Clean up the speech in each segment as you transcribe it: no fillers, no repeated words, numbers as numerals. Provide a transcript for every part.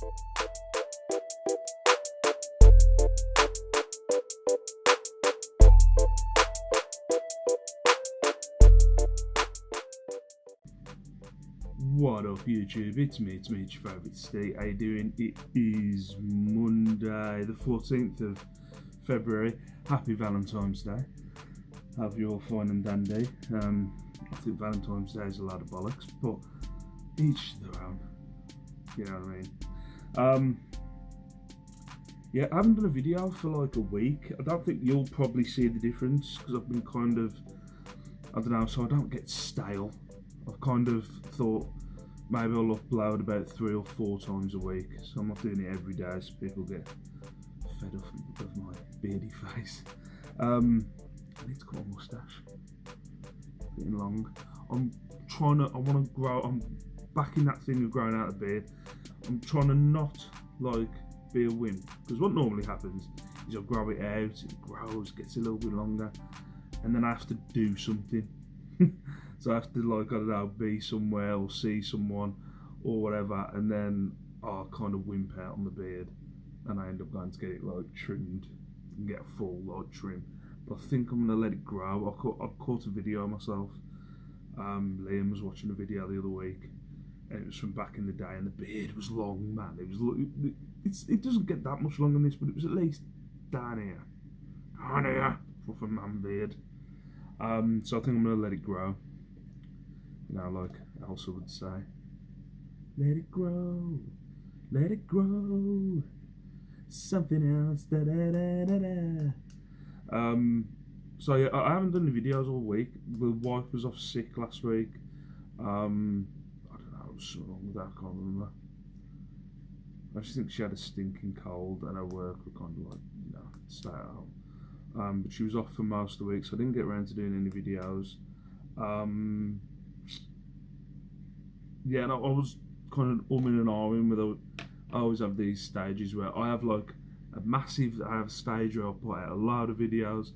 What up YouTube, it's me, your favourite Steve. How you doing? It is Monday the 14th of February. Happy Valentine's Day. Hope you're all fine and dandy. I think Valentine's Day is a lot of bollocks, but each their own. You know what I mean? Yeah, I haven't done a video for like a week. I don't think you'll probably see the difference because I've been kind of, I don't know, so I don't get stale. I've kind of thought maybe I'll upload about 3 or 4 times a week, so I'm not doing it every day so people get fed up of my beardy face. I need to cut my moustache. Getting long. I want to grow. I'm back in that thing of growing out a beard. I'm trying to not like be a wimp, because what normally happens is I grow it out, it grows, gets a little bit longer, and then I have to do something. So I have to, like, I don't know, be somewhere or see someone or whatever, and then I kind of wimp out on the beard, and I end up going to get it like trimmed and get a full like trim. But I think I'm gonna let it grow. I caught a video of myself. Liam was watching a video the other week, and it was from back in the day, and the beard was long, man. It doesn't get that much longer than this, but it was at least down here for a man beard. So I think I'm gonna let it grow. You know, like Elsa would say, let it grow, something else, da da da da da. So yeah, I haven't done the videos all week. The wife was off sick last week. I don't know, there was something wrong with that, I can't remember. I just think she had a stinking cold, and her work were kind of like, you know, stay at home. But she was off for most of the week, so I didn't get around to doing any videos. Yeah, and I was kind of umming and ahhing with I always have these stages where I have like I have a stage where I'll put out a load of videos,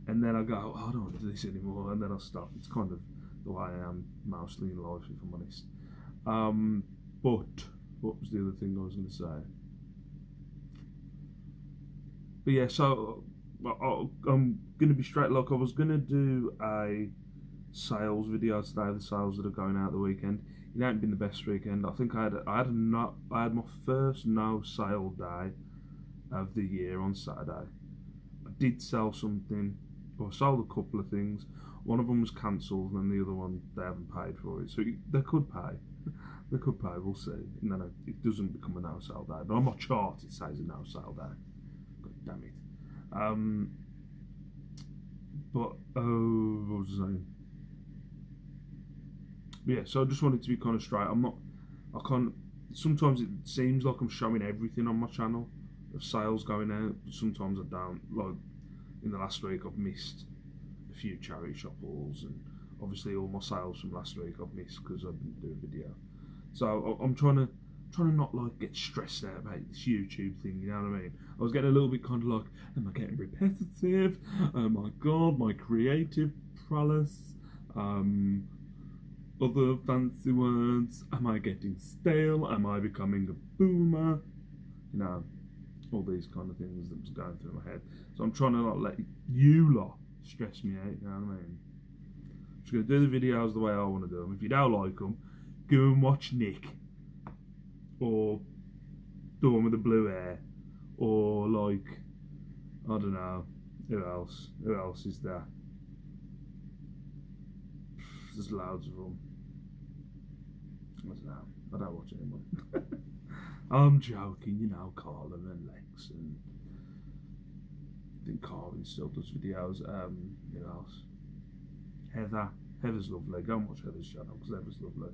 and then I go, oh, I don't want to do this anymore, and then I'll stop. It's kind of the way I am mostly in life, if I'm honest. But what was the other thing I was going to say? But yeah, so I'm going to be straight. Like, I was going to do a sales video today, the sales that are going out the weekend. It ain't been the best weekend. I think I had my first no sale day of the year on Saturday. I did sell something, or I sold a couple of things. One of them was cancelled, and the other one they haven't paid for it. So they could pay. They could pay. We'll see. And then it doesn't become a no sale day. But on my chart it says a no sale day. God damn it. But what was I saying? But yeah, so I just wanted to be kind of straight. Sometimes it seems like I'm showing everything on my channel of sales going out, but sometimes I don't. Like in the last week I've missed a few charity shop hauls, and obviously all my sales from last week I've missed because I didn't do a video. So I'm trying to not like get stressed out about this YouTube thing, you know what I mean? I was getting a little bit kind of like, am I getting repetitive? Oh my god, my creative prowess. Other fancy words. Am I getting stale? Am I becoming a boomer? You know, all these kind of things that was going through my head. So I'm trying to not let you lot stress me out, you know what I mean? I'm just going to do the videos the way I want to do them. If you don't like them, go and watch Nick. Or the one with the blue hair. Or like, I don't know, who else? Who else is there? There's loads of them. I don't know. I don't watch anyone. I'm joking, you know, Carlin and Lex, and I think Carlin still does videos. Who else? Heather's lovely. Go and watch Heather's channel because Heather's lovely.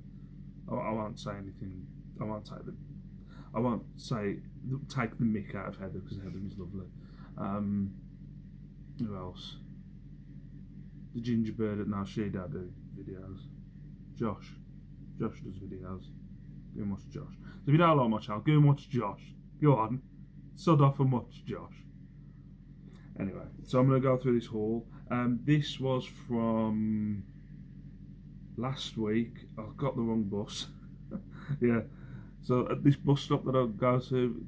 I won't say anything. I won't take the mick out of Heather because Heather is lovely. Who else? The Gingerbird at Now She Dad do videos. Josh does videos. Go and watch Josh. So if you don't like my channel, go and watch Josh. Go on. Sod off and watch Josh. Anyway, so I'm going to go through this haul. This was from last week. I got the wrong bus. Yeah. So at this bus stop that I go to,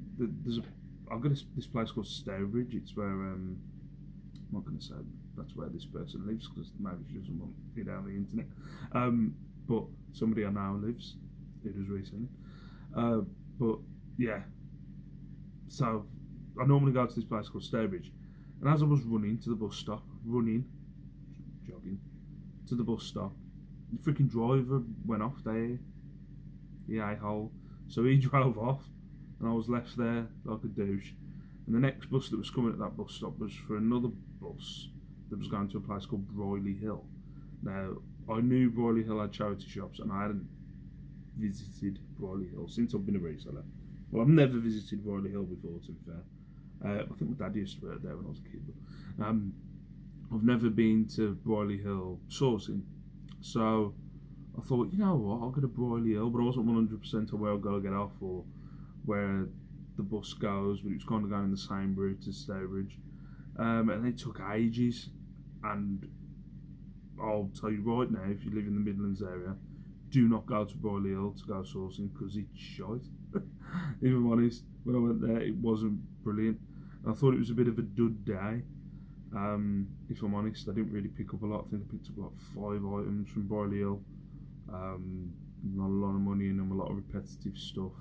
I've got this place called Stowbridge. It's where I'm not going to say that's where this person lives because maybe she doesn't want it out on the internet. But somebody I know lives. It was recently. But yeah. So I normally go to this place called Stowbridge, and as I was running to the bus stop, jogging to the bus stop, the freaking driver went off there. The a-hole. So he drove off, and I was left there like a douche. And the next bus that was coming at that bus stop was for another bus that was going to a place called Broyley Hill. Now, I knew Broyley Hill had charity shops, and I hadn't visited Broyley Hill since I've been a reseller. Well, I've never visited Broyley Hill before, to be fair. I think my dad used to work there when I was a kid. But, I've never been to Broyley Hill sourcing. So I thought, you know what, I'll go to Broyley Hill, but I wasn't 100% on where I'll go get off or where the bus goes, but it was kind of going the same route as Stowbridge. And it took ages, and I'll tell you right now, if you live in the Midlands area, do not go to Broyley Hill to go sourcing because it's shite. If I'm honest, when I went there, it wasn't brilliant. I thought it was a bit of a dud day. If I'm honest, I didn't really pick up a lot. I think I picked up like 5 items from Broyley Hill. Not a lot of money in them, a lot of repetitive stuff.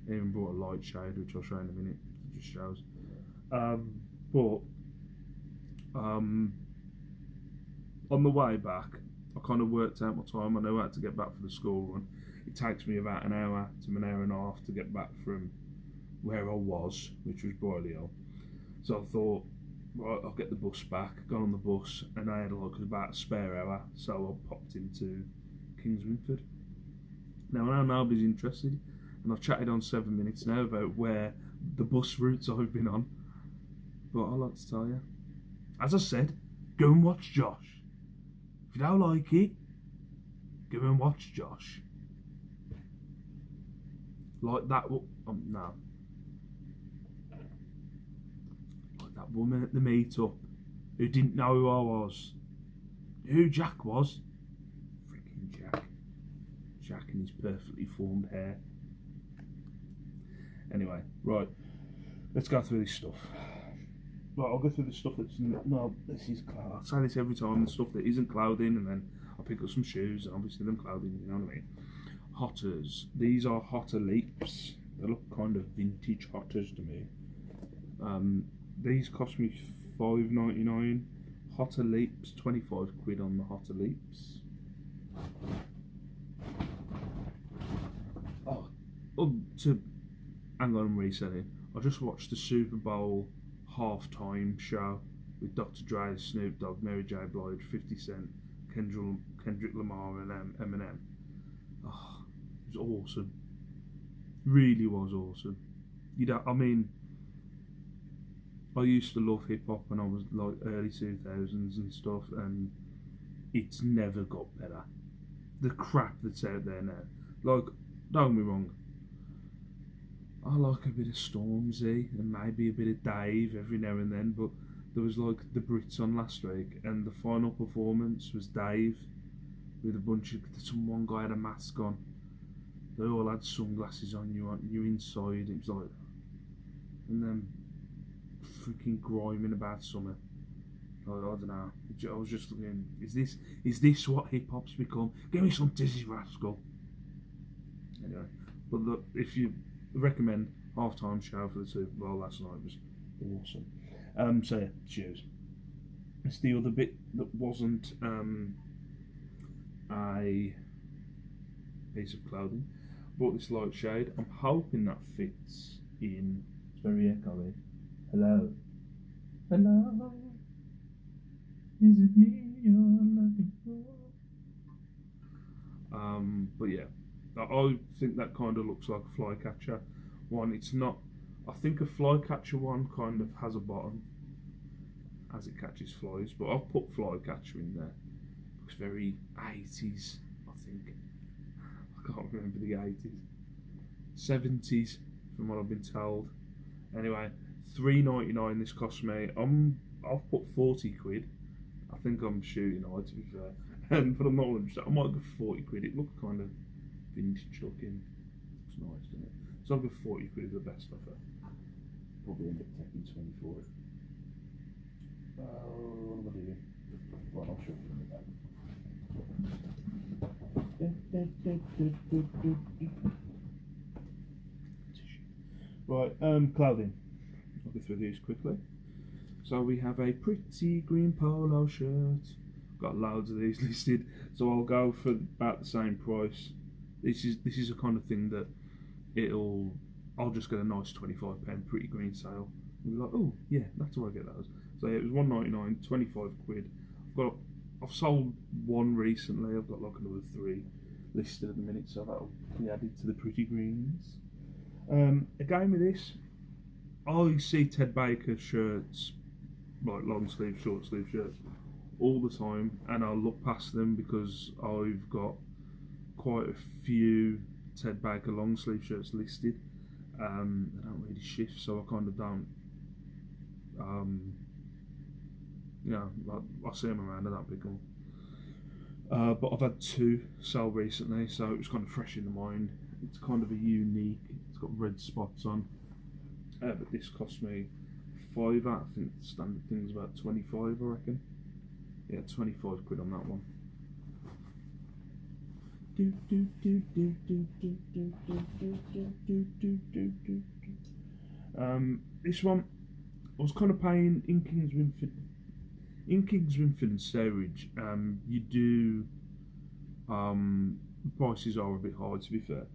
I even bought a light shade, which I'll show in a minute. It just shows. On the way back, I kind of worked out my time. I know how to get back for the school run. It takes me about an hour to an hour and a half to get back from where I was, which was Broyley Hill. So I thought, right, I'll get the bus back. Got on the bus, and I had like about a spare hour, so I popped into Kingswinford. Now I know nobody's interested, and I've chatted on 7 minutes now about where the bus routes I've been on. But I'd like to tell you, as I said, go and watch Josh. If you don't like it, go and watch Josh. Like that, no. Like that woman at the meetup who didn't know who I was. Who Jack was. Freaking Jack. Jack and his perfectly formed hair. Anyway, right. Let's go through this stuff. Right, I'll go through the stuff that's this is clothing. I say this every time, the stuff that isn't clothing, and then I'll pick up some shoes, and obviously them clothing, you know what I mean. Hotters. These are Hotter Leaps. They look kind of vintage Hotters to me. These cost me $5.99. Hotter Leaps, 25 quid on the Hotter Leaps. Hang on, I'm reselling. I just watched the Super Bowl halftime show with Dr. Dre, Snoop Dogg, Mary J. Blige, 50 Cent, Kendrick Lamar, and Eminem. Oh, it was awesome. Really was awesome. I mean, I used to love hip hop when I was like early 2000s and stuff, and it's never got better. The crap that's out there now. Like, don't get me wrong, I like a bit of Stormzy and maybe a bit of Dave every now and then, but there was like the Brits on last week, and the final performance was Dave with a bunch of one guy had a mask on. They all had sunglasses on. You inside. It was like, and then freaking griming about summer. I don't know. I was just thinking, is this what hip hop's become? Give me some Dizzy Rascal. Anyway, but look, if you recommend halftime show for the Super Bowl last night, was awesome. So yeah, shoes. It's the other bit that wasn't a piece of clothing. Bought this light shade. I'm hoping that fits in. It's very echoey. Hello. Hello. Is it me you're looking for? But yeah, I think that kind of looks like a flycatcher one. It's not. I think a flycatcher one kind of has a bottom as it catches flies, but I've put flycatcher in there. Looks very 80s, I think. I can't remember the 80s. 70s, from what I've been told. Anyway, $3.99 this cost me. I've put 40 quid. I think I'm shooting high, to be fair. But I'm not 100%. I might go 40 quid. It looks kind of vintage looking. It's nice, doesn't it? So I'll go 40 quid is the best offer. Probably end up taking 20 for it. What am I doing? Right, I'll show you in the back. Right, clothing. I'll go through these quickly. So we have a pretty green polo shirt. Got loads of these listed, so I'll go for about the same price. This is a kind of thing that I'll just get a nice 25p pretty green sale. And be like, oh yeah, that's where I get those. So yeah, it was £1.99, 25 quid. I've sold one recently. I've got like another 3 listed at the minute, so that'll be added to the pretty greens. Again with this, I see Ted Baker shirts, like long sleeve, short sleeve shirts, all the time, and I'll look past them because I've got quite a few Ted Baker long sleeve shirts listed. They don't really shift, so I kind of don't. Like, I see them around, I don't pick them. But I've had 2 sell recently, so it was kind of fresh in the mind. It's kind of a unique. It's got red spots on. But this cost me £5. I think the standard thing's about 25, I reckon. Yeah, 25 quid on that one. This one, I was kind of paying in Kings Winford and Steerage. You do, the prices are a bit high, to be fair.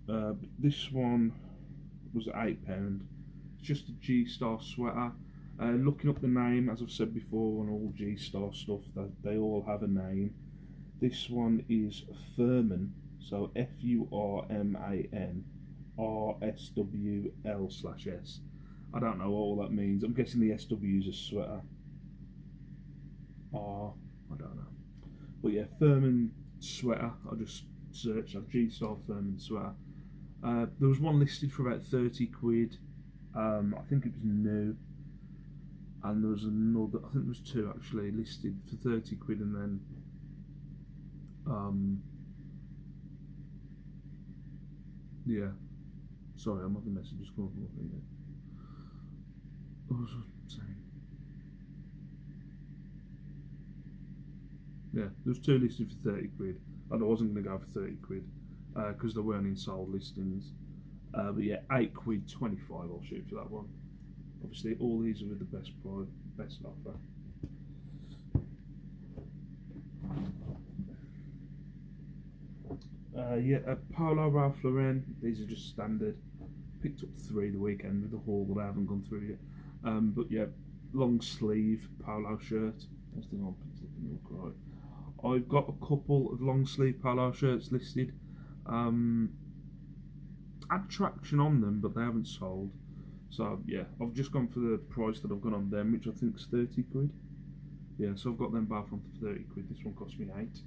But this one was £8. It's just a Gstar Sweater. Looking up the name, as I've said before, on all Gstar stuff, that they all have a name. This one is Furman, so FURMAN RSWL/S. I don't know what all that means. I'm guessing the SW is a sweater. I don't know. But yeah, Furman sweater. I just searched a Gstar Furman sweater. There was one listed for about 30 quid. I think it was new. And there was another, I think there was 2 actually listed for 30 quid, and then yeah, sorry, I'm having messages coming from my finger. What was I saying? Yeah, there was 2 listed for 30 quid, and I wasn't going to go for 30 quid because they weren't in sold listings. But yeah, 8 quid, 25 I'll shoot for that one. Obviously all these are with the best price, best offer. Yeah, Polo Ralph Lauren, these are just standard. Picked up 3 the weekend with the haul that I haven't gone through yet. But yeah, long sleeve polo shirt. That's the one I picked up in the look right. I've got a couple of long sleeve polo shirts listed. Had traction on them, but they haven't sold. So yeah, I've just gone for the price that I've got on them, which I think is 30 quid. Yeah, so I've got them both on for 30 quid. This one cost me 8.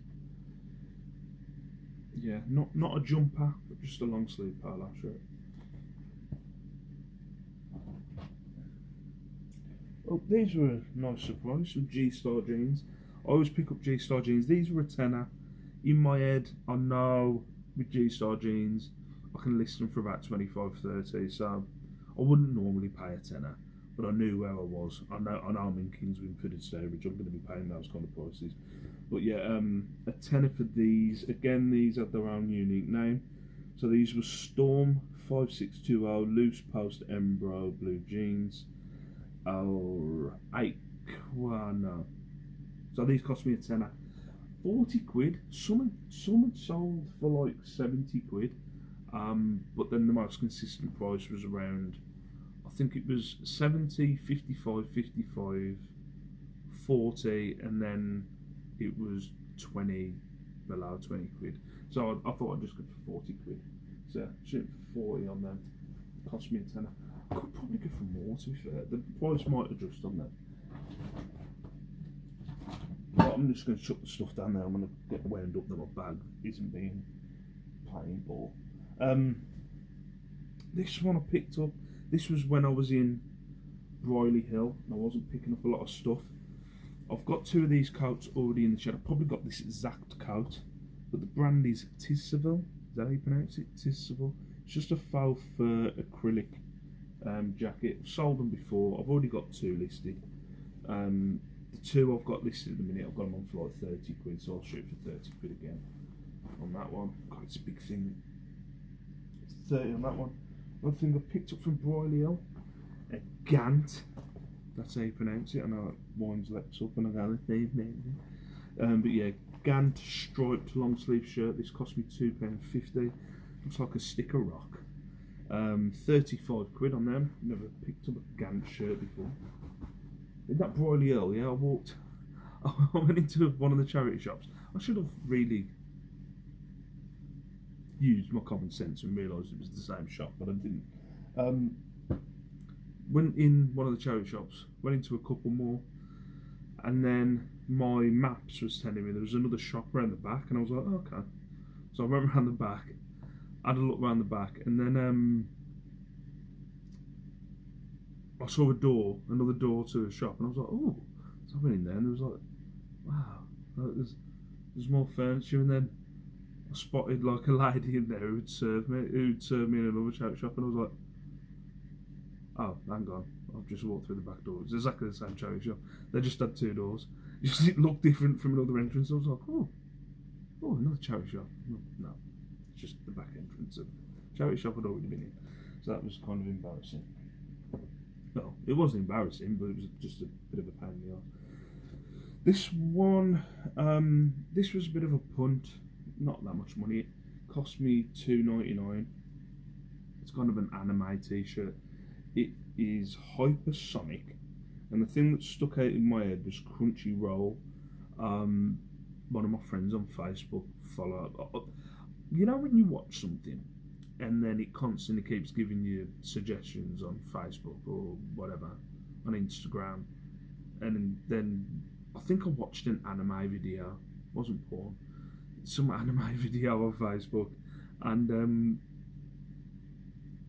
Yeah, not a jumper, but just a long sleeve polo shirt. Oh, these were a nice surprise, some Gstar jeans. I always pick up Gstar jeans. These were a tenner. In my head, I know with Gstar jeans, I can list them for about 25, 30, so I wouldn't normally pay a tenner, but I knew where I was. I know I'm in Kings Winford and Steerage. I'm going to be paying those kind of prices. But yeah, a tenner for these. Again, these have their own unique name. So these were Storm 5620 loose post Embro blue jeans. Oh, no. So these cost me a tenner. 40 quid. Some had sold for like 70 quid. But then the most consistent price was around, I think it was 70, 55, 55, 40, and then it was 20, below 20 quid. So I thought I'd just go for 40 quid. So shooting for 40 on them. Cost me a tenner. I could probably go for more, to be fair. The price might adjust on them. But I'm just going to chuck the stuff down there. I'm going to get wound up that my bag isn't being playing ball. This one I picked up. This was when I was in Briley Hill and I wasn't picking up a lot of stuff. I've got 2 of these coats already in the shed. I've probably got this exact coat, but the brand is Tisserville. Is that how you pronounce it? Tisserville. It's just a faux fur acrylic jacket. I've sold them before. I've already got 2 listed. The 2 I've got listed at the minute, I've got them on for like 30 quid, so I'll shoot for 30 quid again on that one. God, it's a big thing. It's 30 on that one. One thing I picked up from Broiley Hill, a GANT. That's how you pronounce it. I know it winds leaps up and I go, but yeah, GANT striped long sleeve shirt. This cost me £2.50. Looks like a sticker rock. 35 quid on them. Never picked up a GANT shirt before. In that Broiley Hill, yeah, I went into one of the charity shops. I should have really used my common sense and realised it was the same shop, but I didn't. Went in one of the charity shops, went into a couple more, and then my maps was telling me there was another shop around the back, and I was like, oh, okay. So I went around the back, had a look around the back, and then I saw another door to a shop, and I was like, oh. So I went in there, and there was like, wow, there's more furniture, and then I spotted like a lady in there who'd served me in another charity shop, and I was like, oh, hang on, I've just walked through the back door. It's exactly the same charity shop. They just had 2 doors. Just it looked different from another entrance. I was like, oh, another charity shop. No, it's just the back entrance of charity shop I'd already been in. So that was kind of embarrassing. Well, it wasn't embarrassing, but it was just a bit of a pain in the arse. This one, this was a bit of a punt. Not that much money. It cost me £2.99. It's kind of an anime t-shirt. It is Hypersonic, and the thing that stuck out in my head was Crunchyroll. One of my friends on Facebook you know when you watch something and then it constantly keeps giving you suggestions on Facebook or whatever, on Instagram, and then I think I watched an anime video. It wasn't porn, some anime video on Facebook, and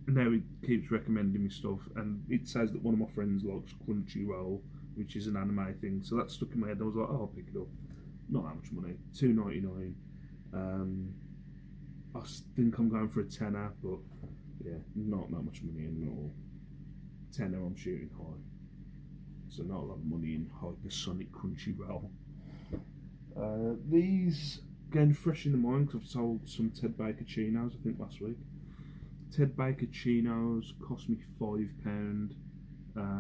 now it keeps recommending me stuff, and it says that one of my friends likes Crunchyroll, which is an anime thing, so that stuck in my head. I was like, oh, I'll pick it up. Not that much money, £2.99. I think I'm going for a tenner, but yeah, not that much money in all. Tenner, I'm shooting high, so not a lot of money in Hypersonic Crunchyroll. These again fresh in the mind because I've sold some Ted Baker chinos I think last week. Ted Baker chinos cost me £5. 12.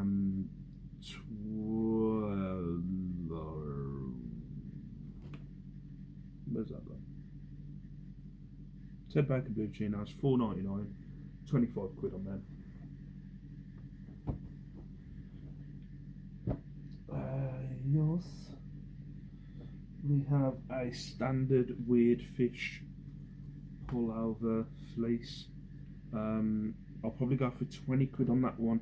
Where's that gone? Ted Baker blue chinos, £4.99, 25 quid on them. Yes. We have a standard weird fish pullover fleece. I'll probably go for 20 quid on that one,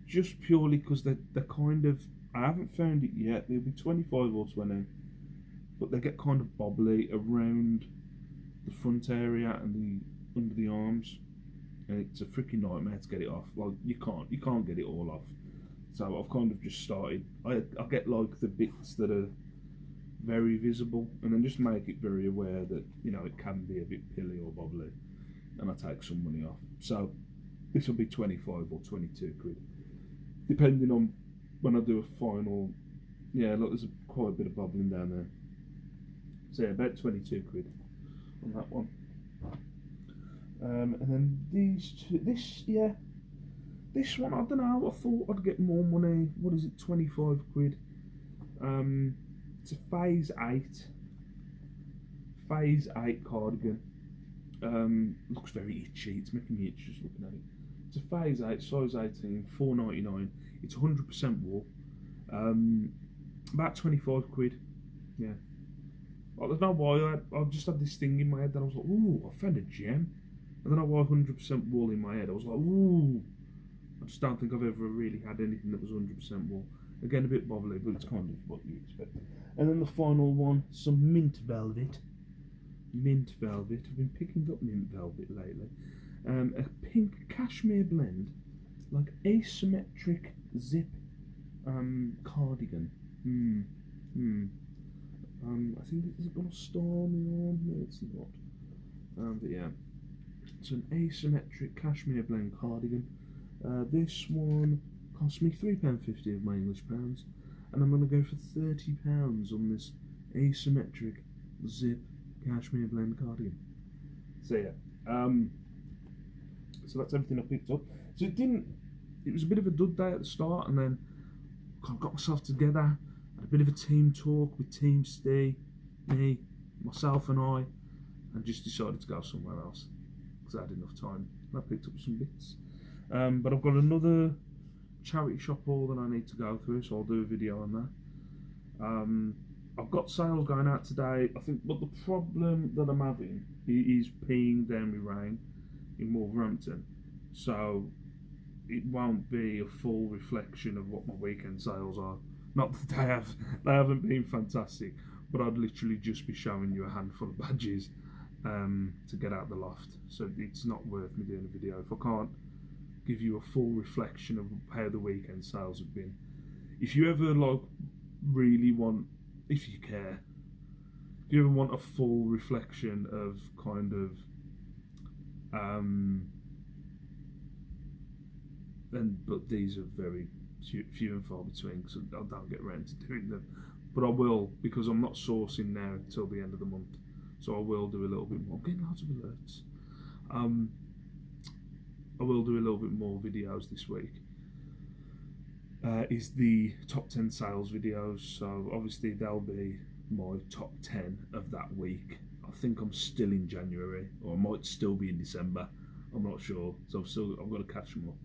just purely because they're kind of, I haven't found it yet, they'll be 25 or 20, but they get kind of bobbly around the front area and the under the arms, and it's a freaking nightmare to get it off. Like you can't get it all off. So I've kind of just started, I get like the bits that are very visible, and then just make it very aware that, you know, it can be a bit pilly or bobbly, and I take some money off. So this will be 25 or 22 quid, depending on when I do a final. Yeah, look, there's quite a bit of bobbling down there. So yeah, about 22 quid on that one. And then these two, this one, I don't know, I thought I'd get more money. What is it, 25 quid? It's a Phase 8 cardigan. Looks very itchy, it's making me itch just looking at it. It's a Phase 8, size 18, £4.99. It's 100% wool. About 25 quid. Yeah. I don't know why, I just had this thing in my head that I was like, ooh, I found a gem. I don't know why 100% wool in my head. I was like, ooh. I just don't think I've ever really had anything that was 100% wool. Again, a bit bobbly, but it's kind of what you expect. And then the final one, some mint velvet. Mint velvet. I've been picking up mint velvet lately. A pink cashmere blend, like asymmetric zip cardigan. I think it's got a star on the arm. No, it's not. But yeah, It's an asymmetric cashmere blend cardigan. This one cost me £3.50 of my English pounds, and I'm going to go for £30 on this asymmetric zip cashmere blend cardigan. So yeah, so that's everything I picked up. So it was a bit of a dud day at the start, and then I got myself together, had a bit of a team talk with Team Steve, me, myself and I, and just decided to go somewhere else because I had enough time. And I picked up some bits. But I've got another charity shop haul that I need to go through, so I'll do a video on that. I've got sales going out today, I think, but the problem that I'm having is peeing down my rain in Wolverhampton, so it won't be a full reflection of what my weekend sales are. Not that they haven't been fantastic, but I'd literally just be showing you a handful of badges to get out the loft, so it's not worth me doing a video if I can't give you a full reflection of how the weekend sales have been. If you ever really want, if you care, if you ever want a full reflection of kind of but these are very few and far between, so I don't get around to doing them, but I will, because I'm not sourcing now until the end of the month, so I will do a little bit more. I'm getting lots of alerts. I will do a little bit more videos this week. Is the top 10 sales videos, so obviously they'll be my top 10 of that week. I think I'm still in January, or I might still be in December, I'm not sure, so I've got to catch them up.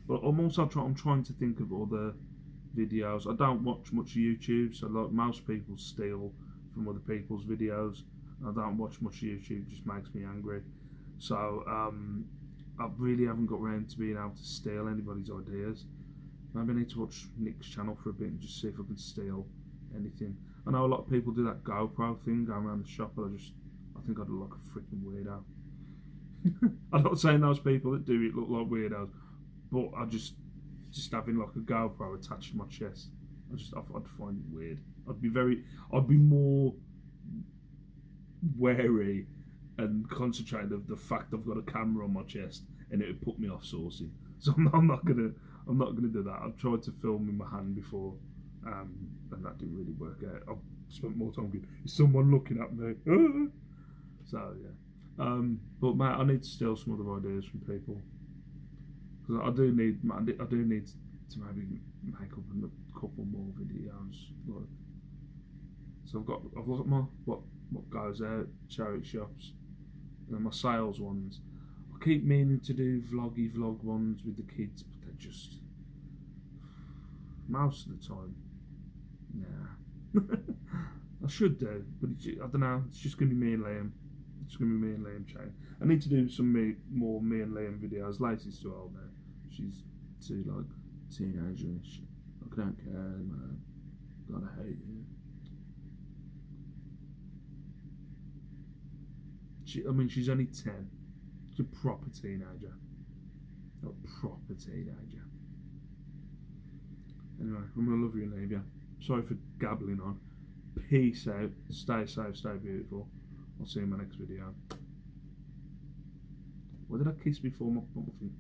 But I'm also trying to think of other videos. I don't watch much YouTube, so like most people steal from other people's videos. I don't watch much YouTube, it just makes me angry. So I really haven't got around to being able to steal anybody's ideas. Maybe I need to watch Nick's channel for a bit and just see if I can steal anything. I know a lot of people do that GoPro thing, going around the shop, but I think I'd look like a freaking weirdo. I'm not saying those people that do it look like weirdos, but I just having like a GoPro attached to my chest, I'd find it weird. I'd be more wary and concentrated of the fact I've got a camera on my chest, and it would put me off sourcing. So I'm not gonna do that. I've tried to film in my hand before, and that didn't really work out. I've spent more time going, is someone looking at me? So yeah. But mate, I need to steal some other ideas from people, because I do need to maybe make up a couple more videos. Like, so I've got my what goes out, charity shops, and then my sales ones. I keep meaning to do vlog ones with the kids, but they're just, most of the time, nah. I should do, but I don't know, it's just going to be me and Liam. It's going to be me and Liam chatting. I need to do some more me and Liam videos. Lacey's too old now. She's too like teenager-ish. I don't care, man. God, I hate you. She's only 10. She's a proper teenager. A proper teenager. Anyway, I'm going to love you and leave you. Sorry for gabbling on. Peace out. Stay safe, stay beautiful. I'll see you in my next video. What did I kiss before my thing?